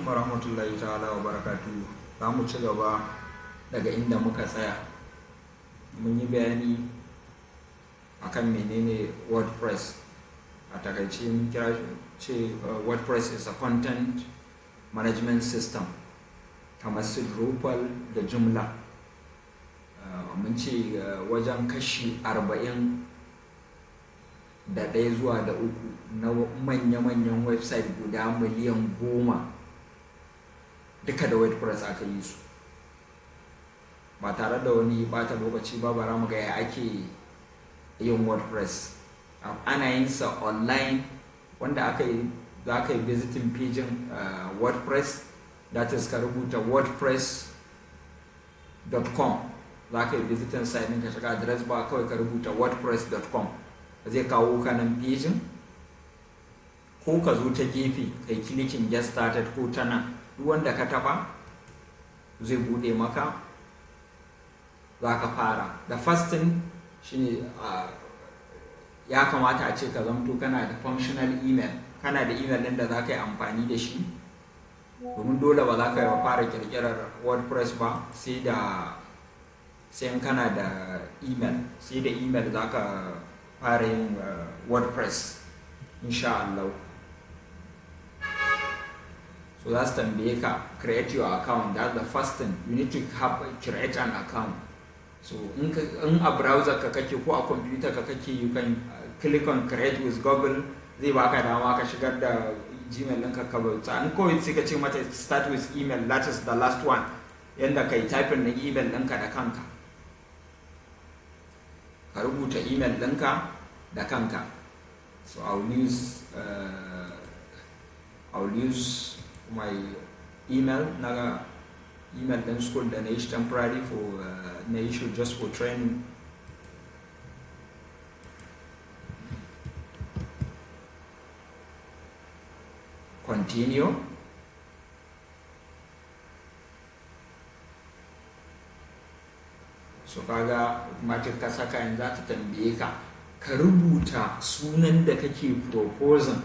alaikum warahmatullahi ta'ala wa barakatuhu. Za mu ci gaba daga inda muka tsaya. Mun yi bayani akan menene WordPress. A takaice mun kira ce WordPress is a content management system kamar su Drupal da Joomla. Mun ce wajen kashi 40 da ɗaya zuwa da uku na manya-manyan website guda miliyan 10 duka da WordPress aka yi su. Ba tare da wani bata lokaci ba, bara mu ga ya ake yin WordPress. Ana yin sa online, wanda za ka yi visiting pagin WordPress, that is ka rubuta wordpress.com. za ka yi visiting site ɗin ka shiga address ba kawai ka rubuta wordpress.com, zai kawo ka nan pagin, ko ka zo ta gefe kai clicking get started ko ta nan, duk wanda ka taba zai bude maka, za ka fara. The first thing shine ya kamata a ce ka zamto kana da functional email, kana da email ɗin da za ka yi amfani da shi, domin dole ba za ka yi fara kirkirar WordPress ba sai in kana da email. Sai da email za ka fara yin WordPress insha Allah. So za su tambaye ka create your account. That's the first thing. You need to create an account. So in a browser ka kake ko a computer ka kake, you can click on create with Google, zai baka dama ka shigar da Gmail ɗinka ka bauta. In kawai sai ka ce mata start with email, that is the last one, yanda kai typing na email ɗinka da kanka, ka rubuta email ɗinka da kanka. So I'll use my email ɗin school da na yi shi temporary for na yi shi just for training. Continue. So kaga automatic ka saka, yanzu za ta tambaye ka rubuta sunan da kake proposing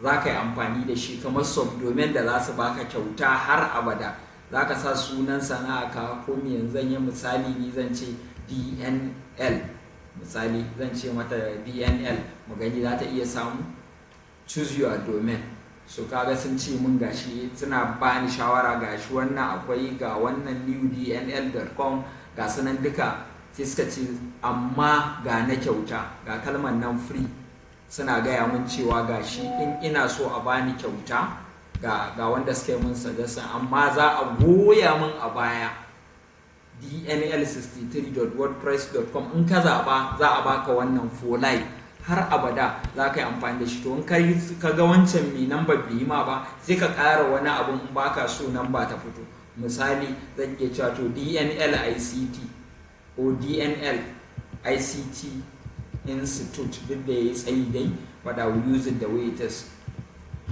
za ka yi amfani da shi, kamar subdomain da za su baka kyauta har abada. Za ka sa sunan sana'a ka, ko me yanzu yi misali ni zan ce DNL, misali zan ce mata DNL, mu gani za ta iya samu. Choose your domain. So kaga sun ce mun gashi, suna bani shawara gashi wannan akwai, ga wannan newdnl.com, ga sunan duka. Sai suka ce amma ga na kyauta, ga kalmar nan free, suna gaya mun cewa gashi in ina so a bani kyauta ga wanda suka yi mun suggestion, amma za a goya mun a baya dnl63.wordpress.com. in ka zaba za a baka wannan for life, har abada za ka yi amfani da shi. To in ka ga wancan mai namba bai ma ba, sai ka ƙara wani abun in baka so namba ta fito. Misali zan iya cewa to DNL-ICT ko DNL-ICT Institute, duk da ya yi tsayi dai, but I will use it the way it is,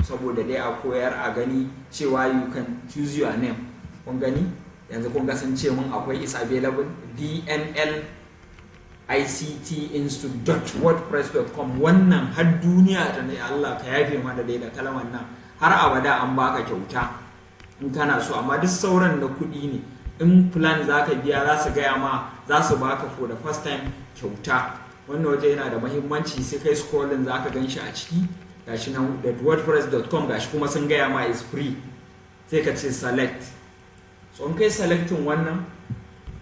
saboda dai a koyar a gani cewa you can choose your name. Kun gani yanzu kun ga sun ce mun akwai is available DNL-ICT-Institute.wordpress.com. wannan har duniya ta ne, Allah ka yafe mana dai da kalmar nan, har abada an baka kyauta in kana so, amma duk sauran na kuɗi ne. In plan za ka biya, za su gaya ma za su baka for the first time kyauta. Wannan waje yana da mahimmanci, sai kai scrolling za ka gan shi a ciki, gashi nan da wordpress.com, gashi kuma sun gaya ma is free, sai ka ce select. So in kai selecting wannan,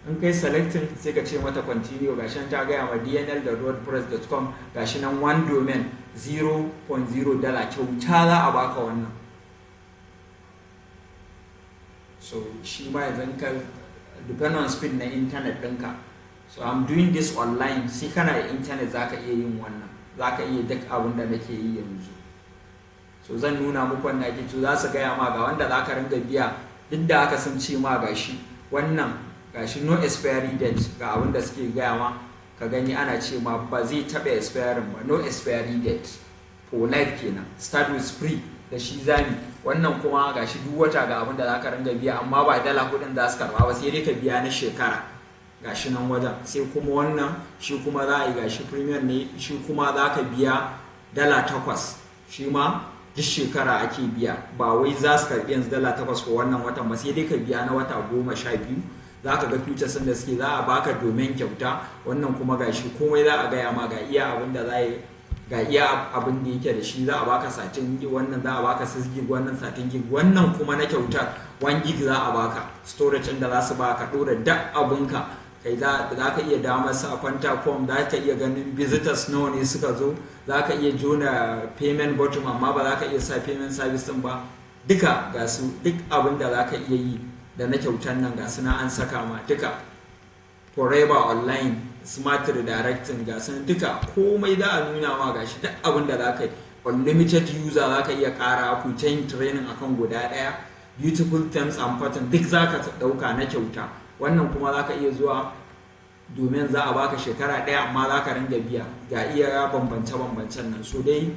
in kai selecting sai ka ce mata continue, gashi nan ta gaya ma dnl.wordpress.com, gashi nan one domain $0.0 kyauta za a baka wannan. So shi ma yanzu ka depend on speed na internet ɗinka. So I'm doing this online, sai kana da internet za ka iya yin wannan, za ka iya duk abin da nake yi yanzu. So zan nuna muku wanda ake, to za su gaya ma ga wanda za ka ringa biya, duk da haka sun ce ma gashi wannan gashi no expiry date, ga abin da suke gaya ma, ka gani ana ce ma ba zai taɓa expiring ba, no expiry date for life kenan. Start with free da shi zami. Wannan kuma gashi duk wata ga abin da za ka ringa biya, amma ba dala kuɗin za su karɓa ba, sai dai ka biya na shekara. Gashi nan wajen, sai kuma wannan shi kuma za a yi gashi premium ne, shi kuma za ka biya $8, shi ma duk shekara ake biya, ba wai za su karɓi yanzu $8 ko wannan watan ba, sai dai ka biya na wata 12. za ka ga features da suke, za a baka domin kyauta, wannan kuma gashi komai za a gaya ma ga iya abin da za yi, ga iya abin da yake da shi. Za a baka 13 gig, wannan za a baka 6 gig, wannan 13 gig, wannan kuma na kyauta 1 gig za a baka storage da za su baka dora duk abinka. Kai za ka iya damar sa kwanta form, za ka iya ganin visitors nawa ne suka zo, za ka iya jona payment button, amma ba za ka iya sa payment service din ba. Duka ga su, duk abin da za ka iya yi da na kyautan nan ga su na an saka ma duka. Forever online, smart redirecting, ga su duka komai za a nuna ma gashi duk abin da za ka yi. Unlimited user za ka iya kara ku ta yin training akan guda daya. Beautiful terms and pattern duk za ka dauka na kyauta. Wannan kuma za ka iya zuwa domin za a baka shekara ɗaya, amma za ka ringa biya. Ga iya bambance-bambancen nan. So dai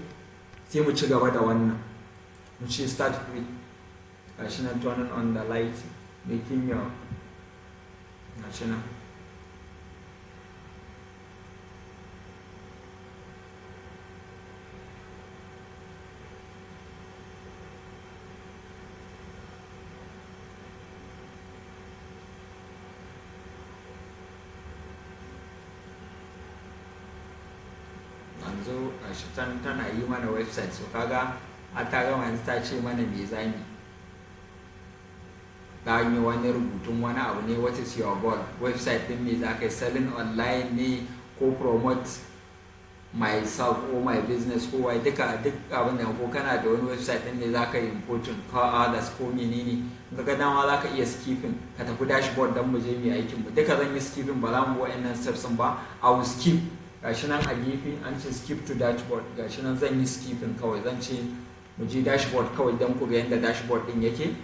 sai mu ci gaba da wannan, mu ce start free. Gashi nan turning on the light, making your, gashi nan. Yanzu gashi tana yi mana website, so kaga a ta gama yanzu ta ce mana me zami. Ta yi wani rubutun wani abu ne, what is your goal, website din me za ka yi, selling online ne ko promote myself or my business ko wai duka duk abin da, ko kana da wani website din ne za ka yi important ko others ko menene. Ka ga dama za ka iya skipping ka tafi dashboard don mu je mu aikin mu. Duka zan yi skipping, ba za mu wa'annan steps ba, I will skip. Gashi nan a gefe an ce skip to dashboard, gashi nan zan yi skipping kawai, zan ce mu je dashboard kawai don ku ga yadda dashboard din yake.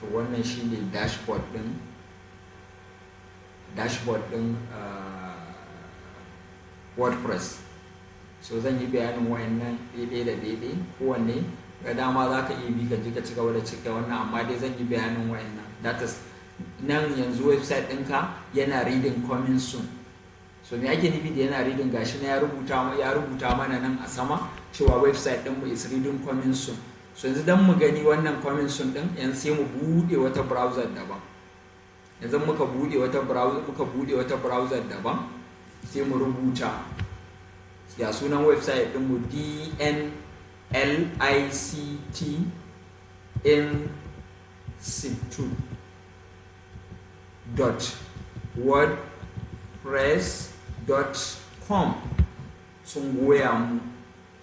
To wannan shine dashboard din WordPress. So zan yi bayanin wayannan daidai da daidai, kowanne ga dama za ka iya bi ka je ka ci gaba da cika wannan, amma dai zan yi bayanin wayannan. That is, nan yanzu website ɗinka yana reading coming soon. So me ake nufi da yana reading? Gashi na ya rubuta mana nan a sama cewa website ɗinmu is reading coming soon. So yanzu dan mu gani wannan coming soon ɗin, yanzu sai mu buɗe wata browser daban. Yanzu muka buɗe wata browser daban, sai mu rubuta ya sunan website ɗinmu dnlicit.wordpress.com. sun goya mu,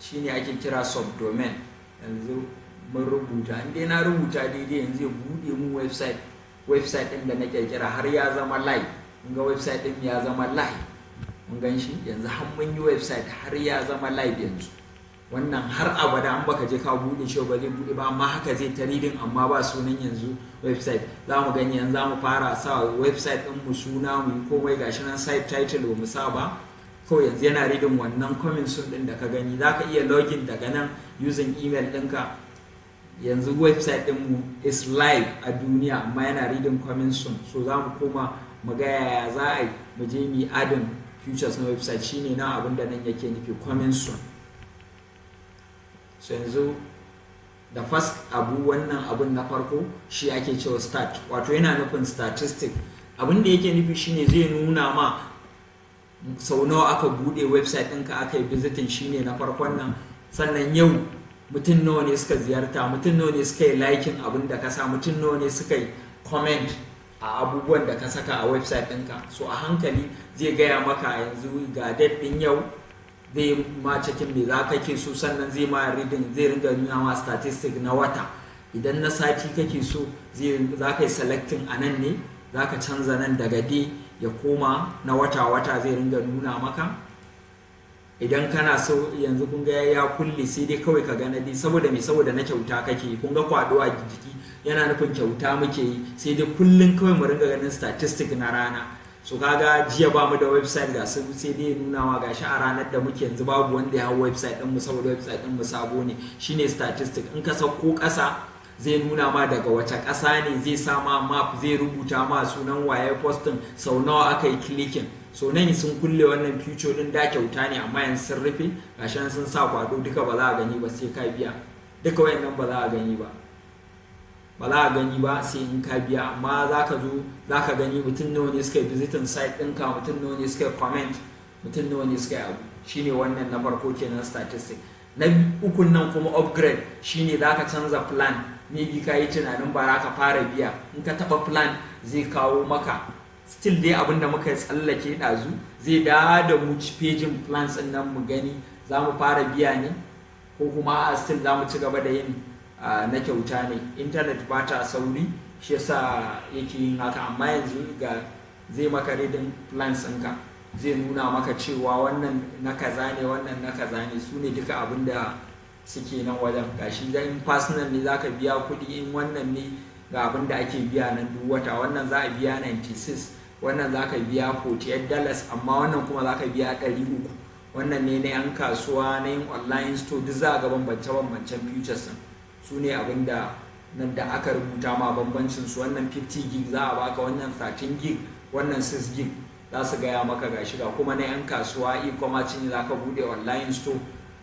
shine ake kira subdomain. Yanzu mun rubuta, inda na rubuta daidai yanzu ya buɗe mu website ɗin da na kirkira har ya zama live. Mun ga website ɗin ya zama live, mun gan shi yanzu har mun yi website har ya zama live yanzu. Wannan har abada an baka je ka buɗe shi ba zai buɗe ba, amma haka zai ta reading, amma ba sunan yanzu website. Za mu gani yanzu za mu fara sa website ɗin mu suna, mu yi komai. Gashi nan site title ba mu sa ba, kawai yanzu yana reading wannan coming soon ɗin da ka gani. Za ka iya login daga nan using email ɗinka. Yanzu website ɗinmu is live a duniya, amma yana reading coming soon. So za mu koma mu ga yaya za a yi mu je mu yi adin features na website, shine na abin da nan yake nufi coming soon. So yanzu da first abu, wannan abun na farko shi ake cewa start, wato yana nufin statistic. Abin da yake nufi shine zai nuna ma sau nawa aka bude website ɗinka, aka yi visiting, shine na farkon nan. Sannan yau mutum nawa ne suka ziyarta, mutum nawa ne suka yi liking abin da ka sa, mutum nawa ne suka yi comment a abubuwan da ka saka a website ɗinka. So a hankali zai gaya maka yanzu ga date ɗin yau, zai ma cikin me za ka ke so, sannan zai ma reading, zai ringa nuna ma statistic na wata. Idan na sati kake so, za ka yi selecting a nan ne, za ka canza nan daga day ya koma na wata-wata, zai ringa nuna maka. Idan kana so, yanzu kun ga ya kulle, sai dai kawai ka gana dai, saboda me, saboda na kyauta kake. Kun ga kwado a jiki yana nufin kyauta muke yi, sai dai kullun kawai mu ringa ganin statistic na rana. so kaga jiya ba mu da website ga su sai dai nuna ma gashi a ranar da muke yanzu babu wanda ya hau website din mu saboda website din mu sabo ne. Shine statistic, in ka sauko ƙasa zai nuna ma daga wace ƙasa ne, zai sa ma map, zai rubuta ma sunan waye postin, sau nawa aka yi clicking. So nan sun kulle wannan future din, da kyauta ne amma yanzu sun rufe gashi sun sa kwado, duka ba za a gani ba sai ka biya, duka wayannan ba za a gani ba, ba za a gani ba sai in ka biya. Amma za ka zo za ka gani mutum nawa ne suka yi visiting site ɗinka, mutum nawa ne suka yi comment, mutum nawa ne suka yi abu. Shine wannan na farko kenan statistic. Na ukun nan kuma upgrade, shine za ka canza plan, maybe ka yi tunanin ba za ka fara biya, in ka taɓa plan zai kawo maka still dai abinda muka tsallake ɗazu, zai da mu pejin plans ɗin nan mu gani za mu fara biya ne ko kuma a still za mu ci gaba da yin na kyauta ne. Internet ba ta sauri shi yasa yake yin haka, amma yanzu ga zai maka reading plans ɗinka, zai nuna maka cewa wannan na kaza ne, wannan na kaza ne, su ne duka abinda suke nan wajen. Gashi in personal ne zaka biya kuɗi, in wannan ne ga abinda ake biya nan duk wata, wannan za a biya 96, wannan za ka biya $48, amma wannan kuma za ka biya 300. Wannan ne na 'yan kasuwa, na yin online store, duk za a ga bambance-bambancen futures su ne abinda nan da aka rubuta ma bambancin su. Wannan 50 gig za a baka, wannan 13 gig, wannan 6 gig za su gaya maka gashi. Ga kuma na 'yan kasuwa e-commerce ne za ka bude online store,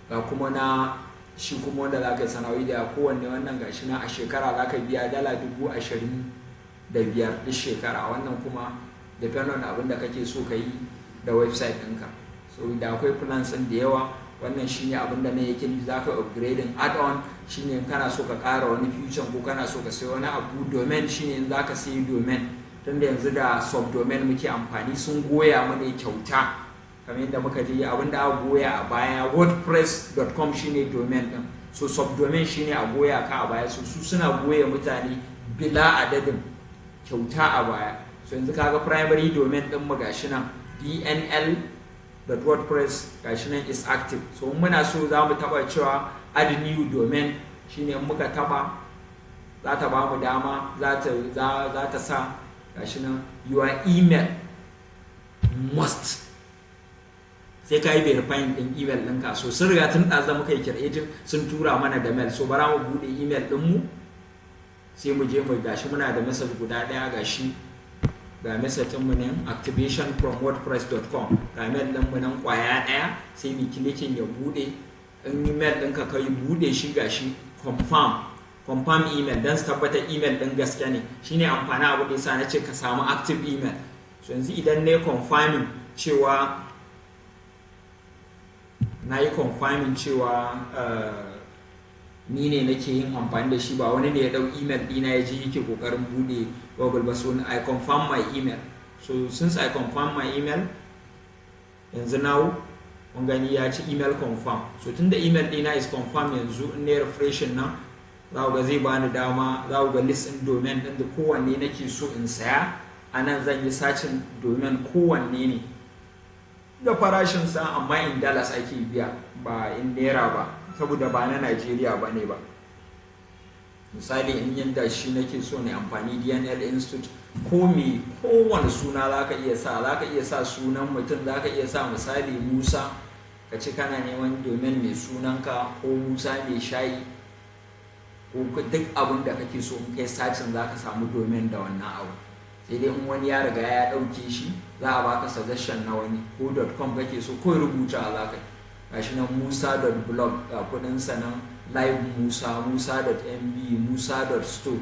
ga kuma na shi kuma wanda za ka yi sana'o'i da kowanne. Wannan gashi na a shekara za ka biya $25,000 duk shekara. Wannan kuma depend on abin da kake so ka yi da website ɗinka. So da akwai plans da yawa. Wannan shine abin da na yake za ka upgrading add-on, shine kana so ka ƙara wani feature ko kana so ka sayi wani abu. Domain shine za ka sayi domain, tunda yanzu da subdomain muke amfani, sun goya mana kyauta kamar yadda muka je abin da aka goya a baya. WordPress.com shine domain ɗin, so subdomain shine a goya ka a baya. So su suna goya mutane bila adadin kyauta a baya. So yanzu kaga primary domain din mu gashi nan dnl.wordpress gashi nan is active. So muna so za mu taba cewa add new domain, shine in muka taba za ta ba mu dama, za ta sa gashi nan your email must, sai ka yi verifying din email ɗinka. So sun riga tun ɗaza muka yi creating, sun tura mana da mail. So bara mu bude email ɗinmu sai mu je mu gashi muna da message guda ɗaya gashi, ga message mu nan activation from wordpress.com, ga mail din mu nan kwaya daya, sai mu clicking ya bude. In email ɗinka ka yi bude shi gashi confirm email, dan su tabbatar email din gaske ne. Shine amfani abu da yasa nace ka samu active email. So yanzu idan ne confirming cewa ni ne nake yin amfani da shi, ba wani ne ya dau email dina ya je yake kokarin bude Google ba. So I confirm my email. So since I confirm my email, yanzu now mun gani ya ci email confirm. So tunda email dina is confirm, yanzu in ne refreshin nan za ku ga zai bani dama, za ku ga list din domain din da kowanne nake so in saya. Anan zan yi searching domain, kowanne ne da farashin sa, amma in dollars ake biya ba in naira ba, saboda ba na Najeriya ba ne ba. Misali in yanda shi nake so ne amfani DNL Institute, kowane suna za ka iya sa sunan mutum, za ka iya sa misali Musa, ka ce kana neman domin mai sunanka, ko Musa mai shayi, ko duk abin da kake so in kai sacin za ka samu domin da wannan abu. Sai dai in wani ya riga ya ɗauke shi, za a baka suggestion na wani, ko .com kake so ko rubuta za ka yi. Gashi nan musa.blog ga kudinsa nan, live musa, musa.mb, musa.store,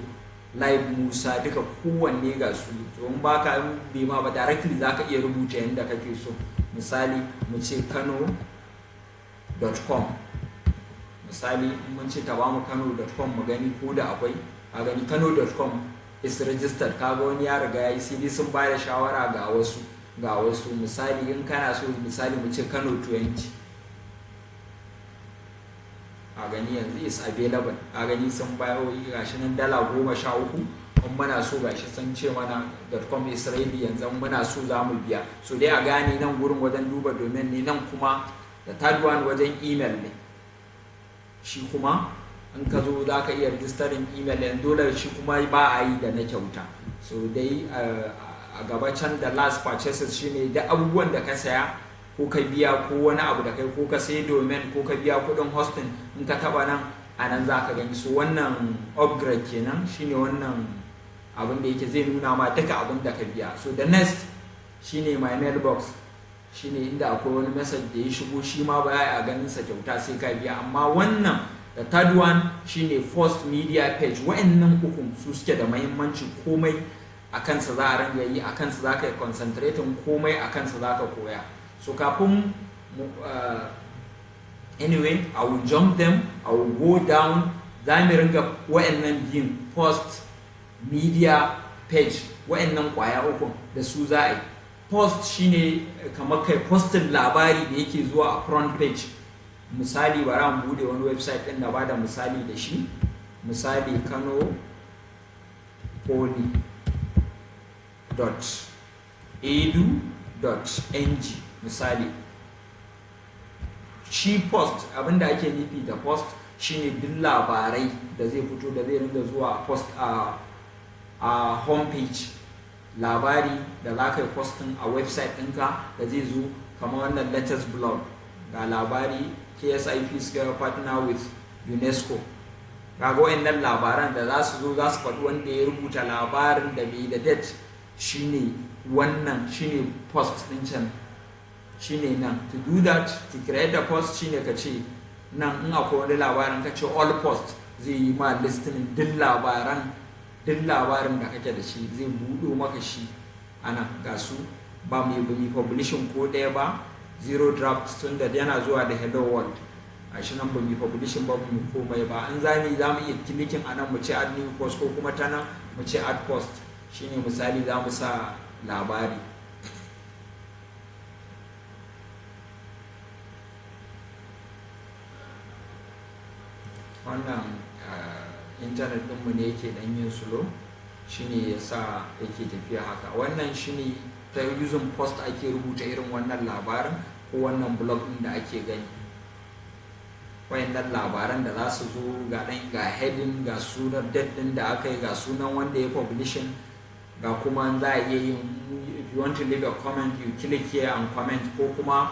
live musa, duka kowanne ga su. To in baka bai ma ba directly zaka iya rubuta yanda kake so. Misali mu ce kano.com, misali mun ce ta bamu kano.com mu gani ko da akwai. A gani kano.com is registered, kaga wani ya riga yayi, sai dai sun bayar shawara ga wasu misali in kana so, misali mu ce kano 20, a gani yanzu is available. A gani sun bayo gashi nan $13, in muna so gashi sun ce mana .com is ready, yanzu muna so za mu biya. So dai a gani nan gurin wajen duba domain ne, nan kuma da third one wajen email ne. Shi kuma in ka zo za ka iya registering email yanzu, dole shi kuma ba a yi da na kyauta. So dai a gaba can da last purchases shine da abubuwan da ka saya ko ka biya ko wani abu da kai ko ka sai domain ko ka biya kudin hosting, in ka taba nan a nan za ka gani. So wannan upgrade kenan shine wannan abin da yake zai nuna ma duka abin da ka biya. So the next shine my mailbox, shine inda akwai wani message da ya shigo shi ma ba a ganin sa kyauta sai ka biya. Amma wannan the third one shine first media page. Wa'annan ukun su suke da muhimmanci, komai a kansa za a ranga yi, a kansa za ka yi concentrating, komai a kansa za ka koya. So kafin anyway I will jump them, I will go down. Za mu ringa wa'annan biyun post media page, wa'annan kwaya ukun da su za a yi. Post shine kamar kai postin labari da yake zuwa a front page. Misali bara mu bude wani website din da ba da misali da shi, misali kanopoly.edu.ng misali. Shi post, abinda ake nufi da post shine duk labarai da zai fito da zai ringa zuwa post a home page. Labari da za ka yi posting a website ɗinka da zai zo kamar wannan latest blog, ga labari KSIP suka partner with UNESCO. Kaga wayannan labaran da za su zo za su faɗi wanda ya rubuta labarin da bai da date, shine wannan, shine post ɗin can, shine nan. To do that, to create a post shine ka ce nan in akwai wani labarin ka ce all post, zai yi ma listing duk labaran da kake da shi, zai buɗo maka shi ana ga su. Ba mai publishing ko ɗaya ba, zero draft, tun da yana zuwa da hello world. A shi nan ba mai publishing ba mu komai ba. An zani za mu iya clicking a nan mu ce add new post, ko kuma ta nan mu ce add post. Shine misali za mu sa labari. Wannan internet ɗinmu ne yake ɗan yin slow, shine yasa yake tafiya haka. Wannan shine ta using post ake rubuta irin wannan labarin ko wannan blog ɗin da ake gani. Wayannan labaran da za su zo ga heading, ga sunan date ɗin da aka yi, ga sunan wanda ya publishing, ga kuma za a iya yin, if you want to leave a comment you click here and comment, ko kuma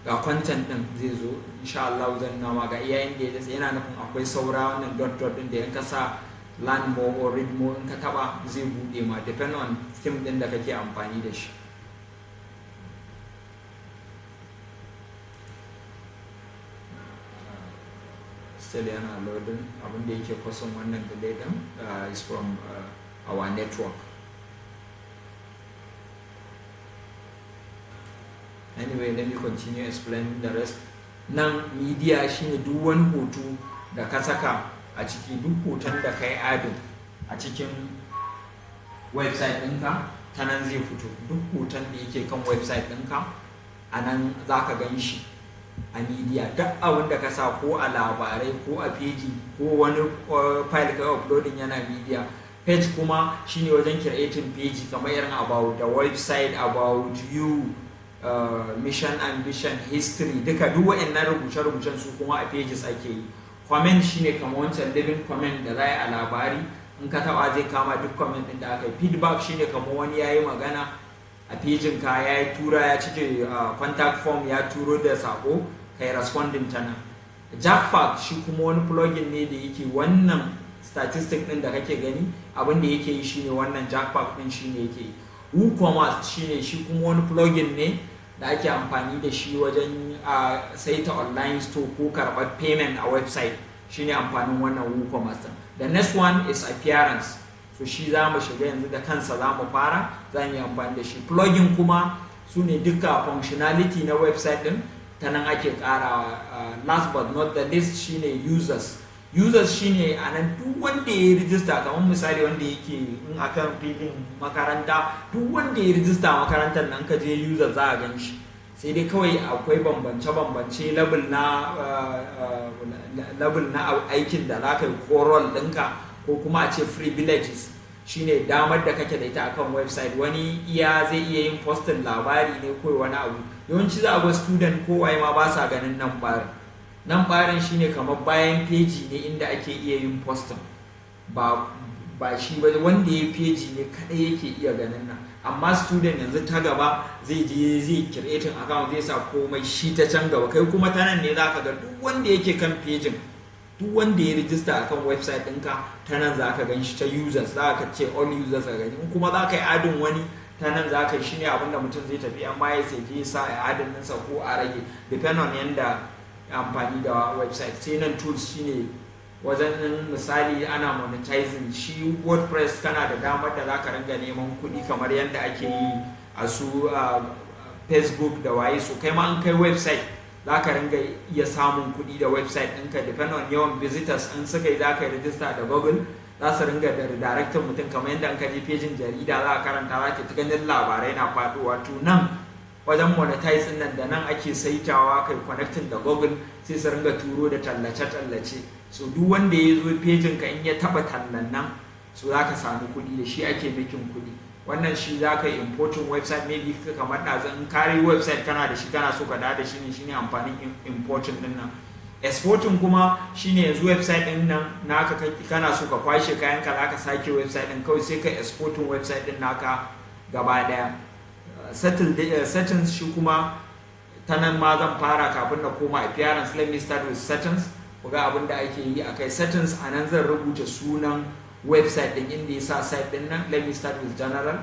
ga content din zai zo. Insha Allah zan nama ga iyayen da yana nufin akwai saura wannan dot din da in ka sa learn more or read more, in ka taba zai bude ma, depend on theme din da kake amfani da shi. Still yana loading. Abin da yake kusan wannan delay din is from our network. Anyway, let me continue explaining the rest. Nan media shine duk wani hoto da ka saka a ciki, duk hoton da kai adin a cikin website ɗinka ta nan zai fito. Duk hoton da yake kan website ɗinka a nan za ka gan shi a media. Duk abin da ka sa ko a labarai ko a page ko wani file ka uploading yana media. Page kuma shine wajen creating page, kamar irin about the website, about you, mission, ambition, history, duka duk waɗannan rubuce-rubucen su kuma a pages ake yi. Comment shine kamar wancan living comment da za a labari, in ka taba zai kama duk comment din da aka yi. Feedback shine kamar wani yayi magana a pejin ka, yayi tura, ya cike contact form, ya turo da sako, kai responding ta nan. Jackpack shi kuma wani plugin ne da yake wannan statistic din da kake gani, abin da yake yi shine wannan Jackpack din shine yake yi. WooCommerce shine shi kuma wani plugin ne da ake amfani da shi wajen saita online store ko karɓar payment a website, shine amfanin wannan WooCommerce. The next one is appearance. So shi za mu shiga yanzu da kansa, za mu fara, za mu yi amfani da shi. Plugin kuma su ne duka functionality na website din, ta nan ake ƙarawa. Last but not the least shine users. Users shine a nan duk wanda ya rijista, kamar misali wanda yake in akan filin makaranta, duk wanda ya rijista makarantar nan ka je user za a gan shi. Sai dai kawai akwai bambance level na aikin da za ka yi ko role ɗinka, ko kuma a ce privileges shine damar da kake da ita akan website. Wani iya zai iya yin postin labari ne ko wani abu. Yawanci za a ga student ko waye ma ba sa ganin nan barin. Nan barin shine kamar bayan page ne inda ake iya yin posting, ba ba shi ba, wanda ya page ne kadai yake iya ganin nan. Amma student yanzu ta gaba zai je zai creating account, zai sa komai shi ta can gaba, kai kuma ta nan ne zaka ga duk wanda yake kan page, duk wanda ya register akan website ɗinka ta nan zaka gan shi ta users, zaka ce all users a gani. In kuma zaka yi adin wani ta nan zaka yi, shine abinda mutum zai tafi amma ya sai je sa ya adin ɗinsa ko a rage depend on yanda amfani da website. Sai nan tools shine wajen misali ana monetizing shi WordPress, kana da damar da zaka ringa neman kuɗi kamar yadda ake yi a su Facebook da waye. So kai ma an kai website zaka ringa iya samun kuɗi da website ɗinka depend on yawan visitors. In suka yi zaka yi register da Google, za su ringa da director mutum, kamar yadda an kaje pejin jarida za a karanta, za ta ganin labarai na faɗuwa. To nan wajen monetizing nan da nan ake saitawa, kai connecting da Google sai su ringa turo da tallace-tallace. So duk wanda ya zo pejin ka in ya taba tallan nan, so za ka samu kuɗi, da shi ake making kuɗi. Wannan shi za ka yi importing website, maybe kamar ɗazan in kare website kana da shi kana so ka da shi ne, shine amfanin importing ɗin nan. Exporting kuma shine yanzu website ɗin nan naka kana so ka kwashe kayan ka, za ka sake website ɗin kawai sai ka exporting website ɗin naka gaba ɗaya. Settings shi kuma ta nan ma zan fara kafin na koma appearance. Let me start with settings. Ku ga abin da ake yi a kai settings. A nan zan rubuta sunan website ɗin inda ya sa site ɗin nan. Let me start with general.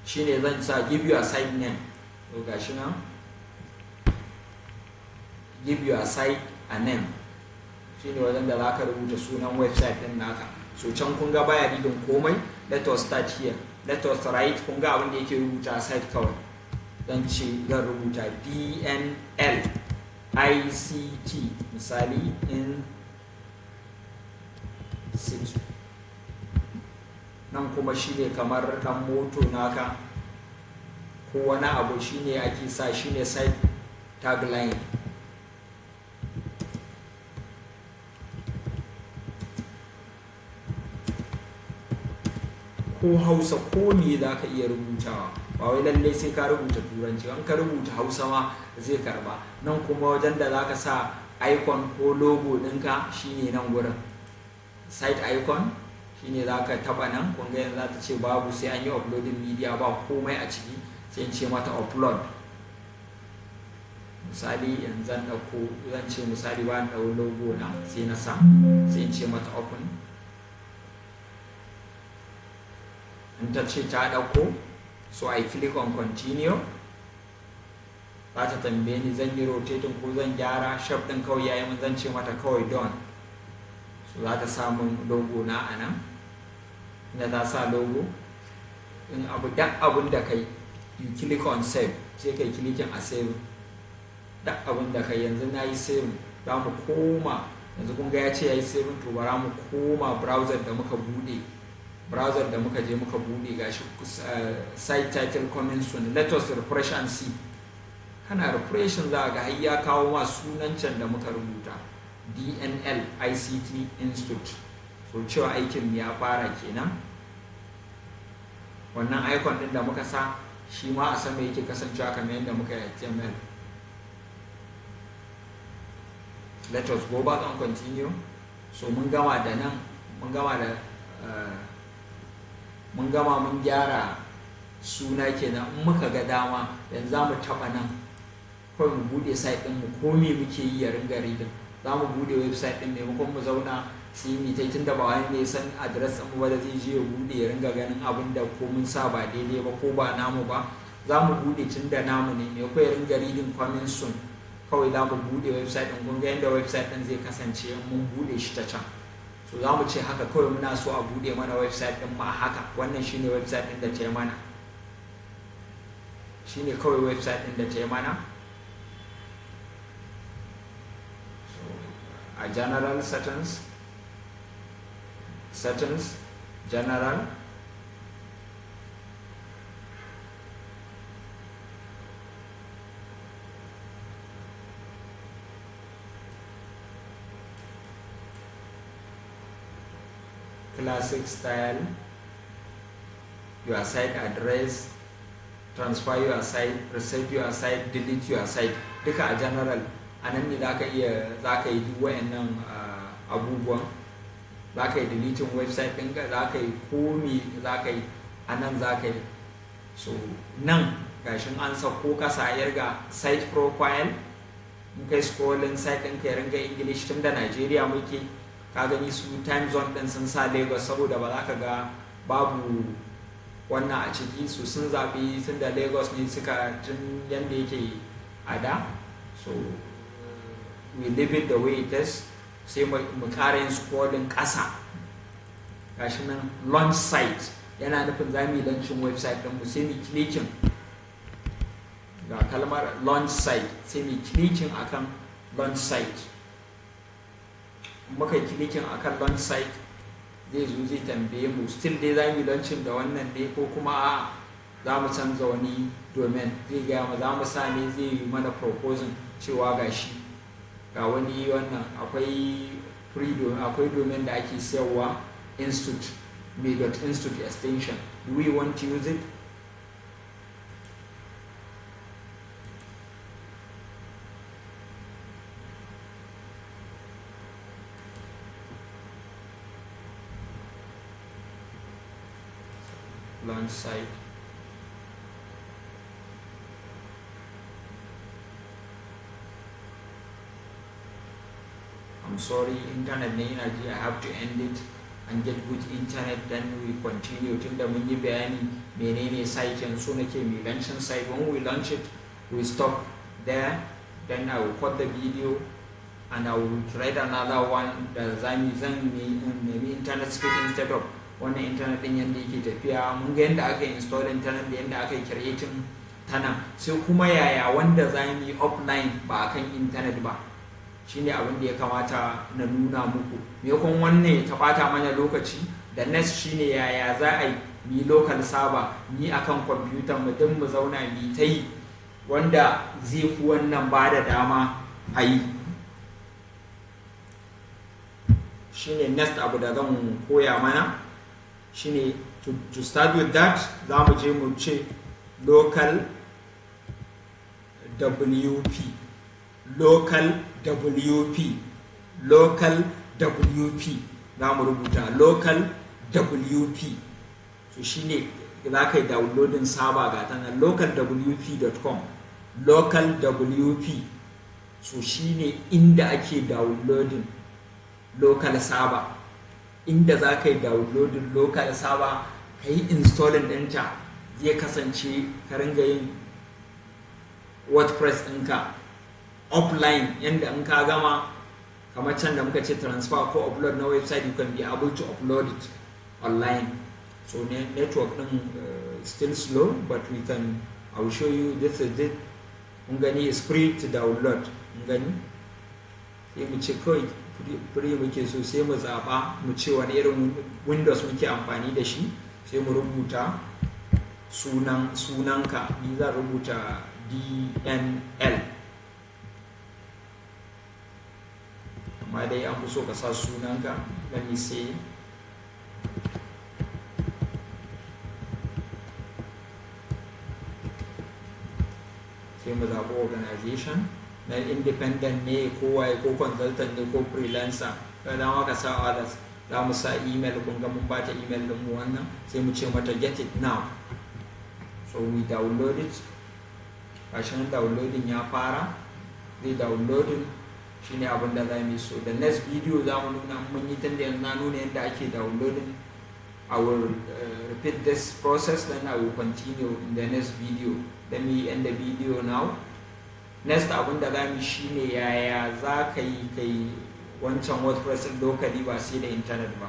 Shine zan sa give your site name. To gashi nan, give your site a name. Shine wajen da za ka rubuta sunan website ɗin naka. So can kun ga baya reading komai. Let us start here. Let us write. Kun ga abin da yake rubuta site kawai. Zan ce zan rubuta DNL ICT misali in situ. Nan kuma shine kamar dan moto naka ko wani abu, shine ake sa, shine site tagline. Ko Hausa ko me za ka iya rubutawa, ba wai lallai sai ka rubuta turanci. An ka rubuta Hausa ma zai karba. Nan kuma wajen da za ka sa icon ko logo ɗinka shine nan gurin site icon, shine za ka taba nan. Kun ga yanzu za ta ce babu, sai an yi uploading media, ba komai a ciki, sai in ce mata upload. Misali yanzu zan ɗauko, zan ce misali ba ni ɗau logo na, sai na sa, sai in ce mata open. In ta ce ta ɗauko, so I click on continue. Za ta tambaye ni zan yi rotating ko zan gyara shape ɗin, kawai yayi mun, zan ce mata kawai done. So za ta samu logo na a nan. Inda ta sa logo, in abu duk abin da kai you click on save, sai kai clicking a save. Duk abin da kai yanzu na yi save, za mu koma, yanzu kun ga ya ce ya yi save, to bara mu koma browser da muka bude. Browser da muka je muka bude gashi site title coming soon. Let us refresh and see. Kana refreshin za ga har ya kawo ma sunan can da muka rubuta, DNL ICT Institute. So cewa aikin ya fara kenan. Wannan icon din da muka sa shi ma a sama yake kasancewa kamar yadda muka yi HTML. Let us go back and continue. So mun gama da nan, mun gama da mun gyara suna kenan. In muka ga dama yanzu za mu taɓa nan, kawai mu bude site ɗin mu, ko me muke yi ya ringa reading. Za mu bude website ɗin maimakon mu zauna sai mu tai, tunda ba wani ne san address ɗin ba da zai je ya bude ya ringa ganin abin da ko mun sa ba daidai ba ko ba namu ba. Za mu bude tunda namu ne, maimakon ya ringa reading coming soon, kawai za mu bude website ɗin. Kun ga yadda website ɗin zai kasance mun bude shi ta can. So za mu ce haka kawai muna so a bude mana website ɗin ma haka. Wannan shine website ɗin da ta yi mana, shine kawai website ɗin da ta yi mana. So a general settings, general, classic style, your site address, transfer your site, reset your site, delete your site. Duka a general, a nan ne za ka yi duk wayannan abubuwan. za ka yi deleting website ɗinka, za ka yi komi za ka yi a nan za ka yi. So nan gashin an sauko kasa ya riga site profile, in kai scrolling site ɗinka ya ringa English tun da Nigeria muke, ka gani su time zone ɗin sun sa Lagos saboda ba za ka ga babu wannan a ciki, su sun zaɓi tun da Lagos ne suka tun yadda yake a da. So we leave it the way it is, sai mu ƙara yin scrolling ƙasa gashi nan launch site yana nufin za mu yi launching website ɗin mu, sai mu clicking ga kalmar launch site, sai mu clicking akan launch site. Muka clicking akan launch site zai zo zai tambaye mu still dai za mu yi launching da wannan ne ko kuma a za mu canza wani domain, zai gaya mu za mu sa ne, zai yi mana proposing cewa gashi ga wani wannan akwai free domain, akwai domain da ake sayarwa institute me.institute extension, do we want to use it? Launch site. I'm sorry, internet ne yana ji, I have to end it and get good internet, then we continue. Tunda mun yi bayani menene site yanzu, so nake mai launching site. When we launch it, we stop there, then I will cut the video and I will write another one da zan nemi internet speed instead of wannan internet din yanda yake tafiya. Mun ga yanda aka install internet da yanda aka creating tana, sai kuma yaya wanda zan yi offline ba akan internet ba, shine abin da ya kamata na nuna muku. Me kun wanne ta bata mana lokaci, da next shine yaya za a yi local server ni akan computer mu din mu zauna mu ta yi, wanda zai fi wannan ba da dama a yi. Shine next abu da zan koya mana, shine to start with that za mu je mu ce local WP, local WP, local WP, za mu rubuta local WP. So shine za ka yi downloading server ga tana localwp.com, local WP. So shine inda ake downloading local server, inda za ka yi downloading local server ka yi installing ɗinta, zai kasance ka ringa yin WordPress ɗinka offline, yanda in ka gama kamar can da muka ce transfer ko upload na website, you can be able to upload it online. So network ɗin still slow, but I will show you. This is it. Mun gani is free to download. Mun gani sai mu ce kawai free muke so, sai mu zaɓa mu ce wani irin Windows muke amfani da shi, sai mu rubuta sunanka. Ni zan rubuta DNL, amma dai an fi so ka sa sunanka. Let me say sai mu zaɓi organization na independent ne ko waye ko consultant ne ko freelancer, kada ma ka sa others. Za mu sa email, kun ga mun bata email din mu wannan, sai mu ce mata get it now. So we download it, kashin downloading ya fara, zai downloading, shine abin da za mu yi. So the next video za mu nuna, mun yi tunda yanzu na nuna yadda ake downloading. I will repeat this process, then I will continue in the next video. Let me end the video now. Next abin da za mu yi shine yaya za ka yi kai wancan WordPress locally ba sai da internet ba.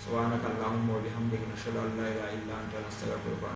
Subhanakallahumma wa bihamdika, nashhadu an la ilaha illa anta, nastaghfiruka.